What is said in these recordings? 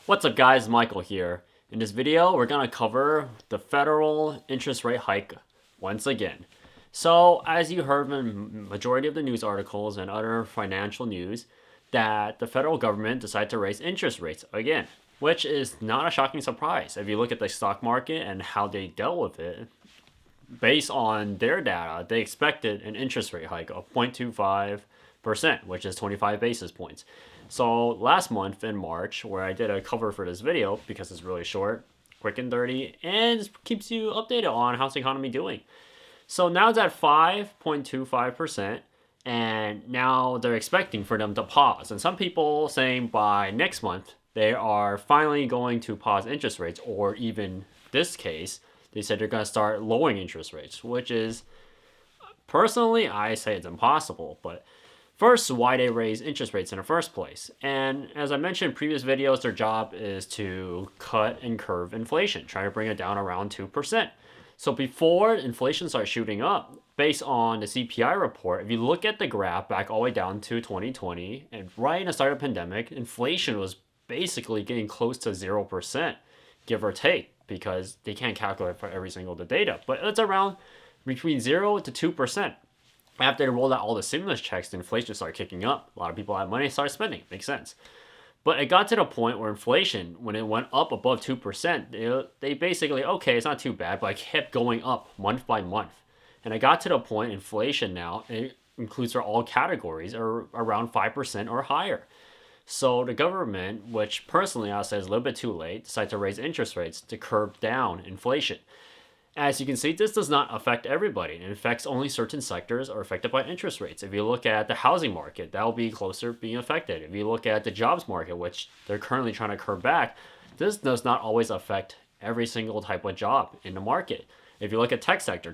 What's up guys, Michael here. In this video, we're going to cover the federal interest rate hike once again. So, as you heard in majority of the news articles and other financial news, that the federal government decided to raise interest rates again, which is not a shocking surprise. If you look at the stock market and how they dealt with it, based on their data, they expected an interest rate hike of 0.25%, which is 25 basis points. So last month in March, where I did a cover for this video because it's really short, quick and dirty, and keeps you updated on how's the economy doing. So now it's at 5.25%, and now they're expecting for them to pause. And some people saying by next month, they are finally going to pause interest rates, or even this case, they said they're going to start lowering interest rates, which is, personally, I say it's impossible. But first, why they raise interest rates in the first place. And as I mentioned in previous videos, their job is to cut and curb inflation, try to bring it down around 2%. So before inflation starts shooting up, based on the CPI report, if you look at the graph back all the way down to 2020, and right in the start of the pandemic, inflation was basically getting close to 0%, give or take, because they can't calculate for every single data. But it's around between 0 to 2%. After they rolled out all the stimulus checks, the inflation started kicking up. A lot of people had money, started spending. Makes sense. But it got to the point where inflation, when it went up above 2%, they basically, okay, it's not too bad, but it kept going up month by month. And it got to the point, inflation now, it includes for all categories, are around 5% or higher. So the government, which personally I say is a little bit too late, decided to raise interest rates to curb down inflation. As you can see, this does not affect everybody. It affects only certain sectors are affected by interest rates. If you look at the housing market, that will be closer being affected. If you look at the jobs market, which they're currently trying to curb back, this does not always affect every single type of job in the market. If you look at tech sector,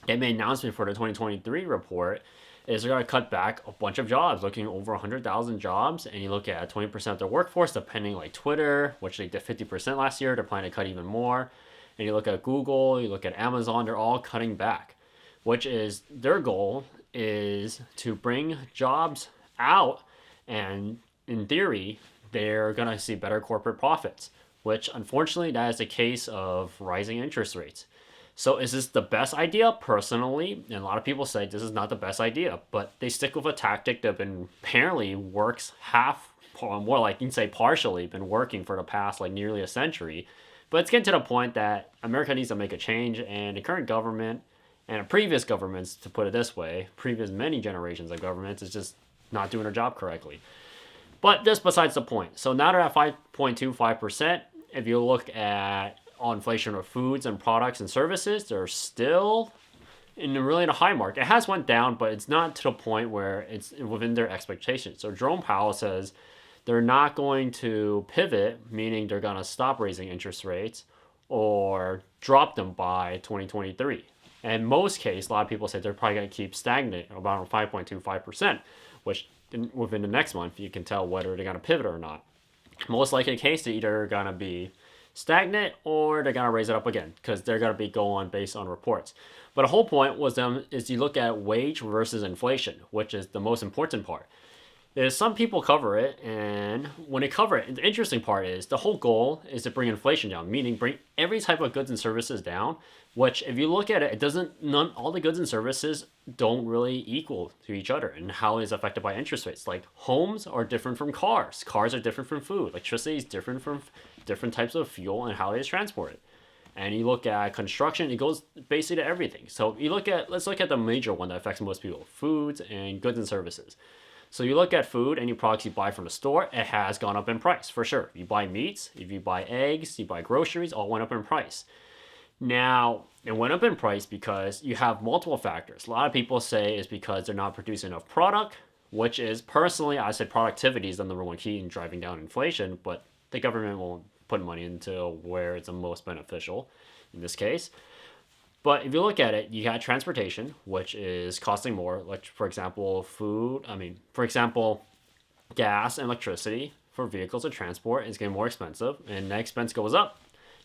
they made an announcement for the 2023 report is they're going to cut back a bunch of jobs, looking over 100,000 jobs, and you look at 20% of their workforce, depending like Twitter, which they did 50% last year, they're planning to cut even more. And you look at Google, you look at Amazon, they're all cutting back, which is their goal is to bring jobs out, and in theory, they're going to see better corporate profits, which unfortunately that is the case of rising interest rates. So is this the best idea? Personally, and a lot of people say this is not the best idea, but they stick with a tactic that been apparently works more like you can say partially, been working for the past like nearly a century. But it's getting to the point that America needs to make a change, and the current government and previous governments, to put it this way, previous many generations of governments is just not doing their job correctly. But this besides the point. So now they're at 5.25%. If you look at all inflation of foods and products and services, they're still in really in a high mark. It has went down, but it's not to the point where it's within their expectations. So Jerome Powell says they're not going to pivot, meaning they're going to stop raising interest rates or drop them by 2023. And in most cases, a lot of people say they're probably going to keep stagnant about 5.25%, which within the next month, you can tell whether they're going to pivot or not. Most likely case, they're either going to be stagnant or they're going to raise it up again because they're going to be going based on reports. But the whole point was is you look at wage versus inflation, which is the most important part. Is some people cover it, and when they cover it, the interesting part is the whole goal is to bring inflation down, meaning bring every type of goods and services down, which if you look at it, all the goods and services don't really equal to each other and how it is affected by interest rates. Like homes are different from cars. Cars are different from food. Electricity is different from different types of fuel and how it is transported. And you look at construction, it goes basically to everything. So let's look at the major one that affects most people, foods and goods and services. So you look at food, any products you buy from the store, it has gone up in price, for sure. You buy meats, if you buy eggs, you buy groceries, all went up in price. Now, it went up in price because you have multiple factors. A lot of people say it's because they're not producing enough product, which is, personally, I said productivity is the number one key in driving down inflation, but the government won't put money into where it's the most beneficial in this case. But if you look at it, you got transportation, which is costing more. Like, for example, gas and electricity for vehicles of transport is getting more expensive, and that expense goes up.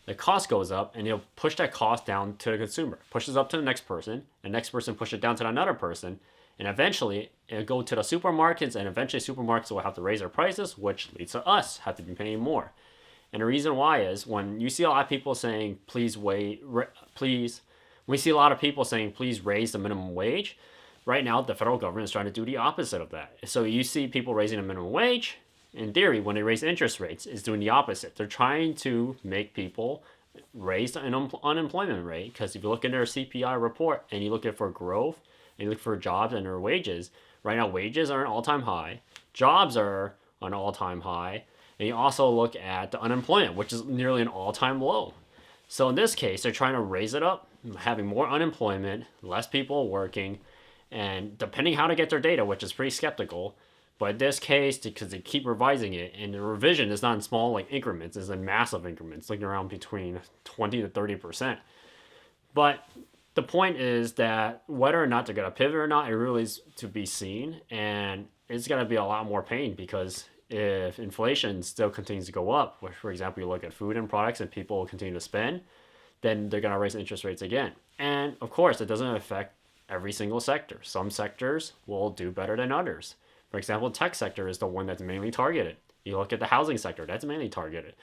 The cost goes up, and you'll push that cost down to the consumer. Pushes up to the next person pushes it down to another person, And eventually it'll go to the supermarkets, and eventually supermarkets will have to raise their prices, which leads to us have to be paying more. And the reason why is when you see a lot of people saying, please wait, please, we see a lot of people saying, please raise the minimum wage. Right now, the federal government is trying to do the opposite of that. So you see people raising the minimum wage. In theory, when they raise interest rates, it's doing the opposite. They're trying to make people raise the unemployment rate, because if you look at their CPI report and you look at for growth and you look for jobs and their wages, right now wages are an all-time high, jobs are an all-time high, and you also look at the unemployment, which is nearly an all-time low. So in this case, they're trying to raise it up, having more unemployment, less people working, and depending how to get their data, which is pretty skeptical. But in this case, because they keep revising it, and the revision is not in small like increments, it's in massive increments, like around between 20 to 30%. But the point is that whether or not they're going to pivot or not, it really is to be seen. And it's going to be a lot more pain, because if inflation still continues to go up, which, for example, you look at food and products and people continue to spend, then they're going to raise interest rates again. And of course, it doesn't affect every single sector. Some sectors will do better than others. For example, the tech sector is the one that's mainly targeted. You look at the housing sector, that's mainly targeted.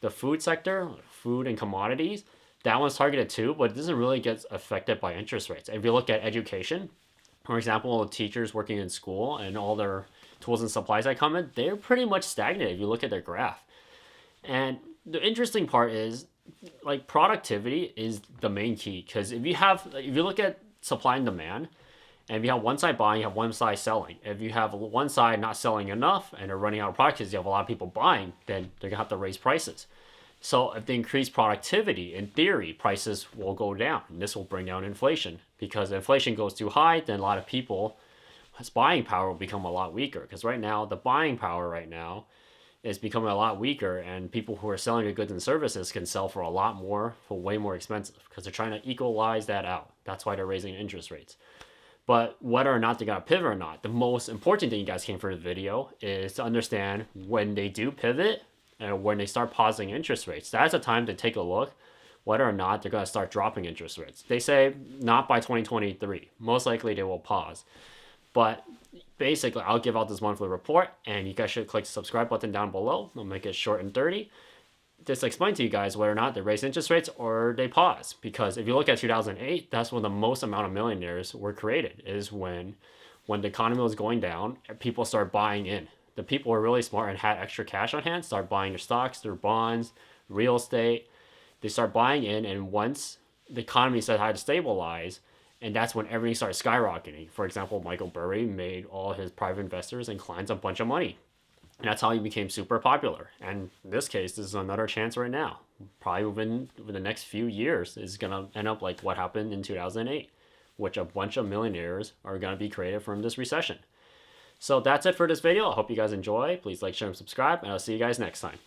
The food sector, food and commodities, that one's targeted too, but it doesn't really get affected by interest rates. If you look at education, for example, teachers working in school and all their tools and supplies that come in, they're pretty much stagnant if you look at their graph. And the interesting part is, like, productivity is the main key, because if you look at supply and demand, and if you have one side buying, you have one side selling. If you have one side not selling enough and they're running out of product because you have a lot of people buying, then they're going to have to raise prices. So if they increase productivity, in theory, prices will go down. And this will bring down inflation. Because if inflation goes too high, then a lot of people's buying power will become a lot weaker. Because right now, the buying power right now is becoming a lot weaker. And people who are selling the goods and services can sell for a lot more, for way more expensive. Because they're trying to equalize that out. That's why they're raising interest rates. But whether or not they're going to pivot or not, the most important thing you guys came for the video is to understand when they do pivot and when they start pausing interest rates. That's a time to take a look whether or not they're going to start dropping interest rates. They say not by 2023. Most likely they will pause. But basically, I'll give out this monthly report, and you guys should click the subscribe button down below. I'll make it short and dirty. Just explain to you guys whether or not they raise interest rates or they pause. Because if you look at 2008, that's when the most amount of millionaires were created, is when the economy was going down, people started buying in. The people who were really smart and had extra cash on hand started buying their stocks, their bonds, real estate. They start buying in, and once the economy started to stabilize, and that's when everything started skyrocketing. For example, Michael Burry made all his private investors and clients a bunch of money. And that's how he became super popular. And in this case, this is another chance right now. Probably within the next few years is going to end up like what happened in 2008, which a bunch of millionaires are going to be created from this recession. So that's it for this video. I hope you guys enjoy. Please like, share, and subscribe, and I'll see you guys next time.